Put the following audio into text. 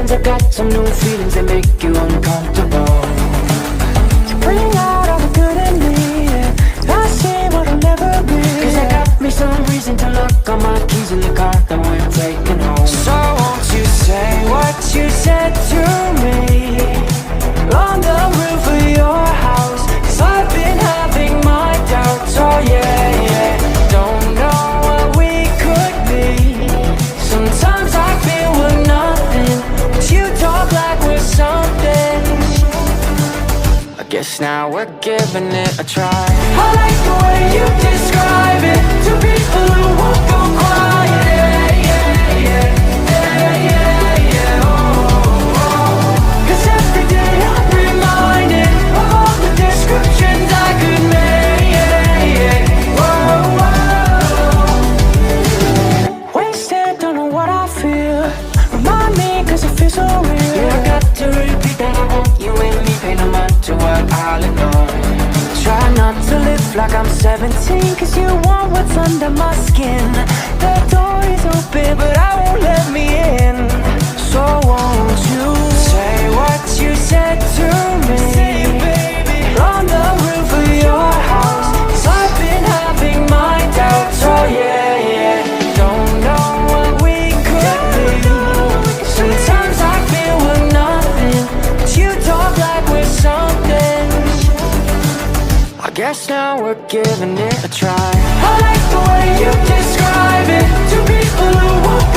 Sometimes I've got some new feelings that make you uncomfortable. You bring out all the good in me, and I see what I'll never be. Cause I got me some reason to look on my keys in the car that we're taking home. So won't you say what you said to me on the roof of your house? Cause I've been having my doubts, oh yeah, yeah. Don't know what we could be. Sometimes I feel we're nothing, but you talk like we're something. I guess now we're giving it a try. I like the way you describe it to people who won't go quiet. Yeah, yeah, yeah, yeah, yeah, oh, oh. Cause every day I'm reminded of all the descriptions I could make. Yeah, yeah, oh, oh. Wasted, don't know what I feel. Remind me cause it feels so real. Yeah, I got to repeat that I want you and me. Pay no mind to what I'll ignore. Try not to live like I'm 17, cause you want what's under my skin. The door is open but I won't let me in. So won't you say what you said to me? Say it, baby. On the roof of your house. Cause I've been having my doubts, oh yeah, yeah. Don't know what we could be. Sometimes I feel we're nothing, but you talk like we're something. I guess now we're giving it a try. I like the way you describe it to people who won't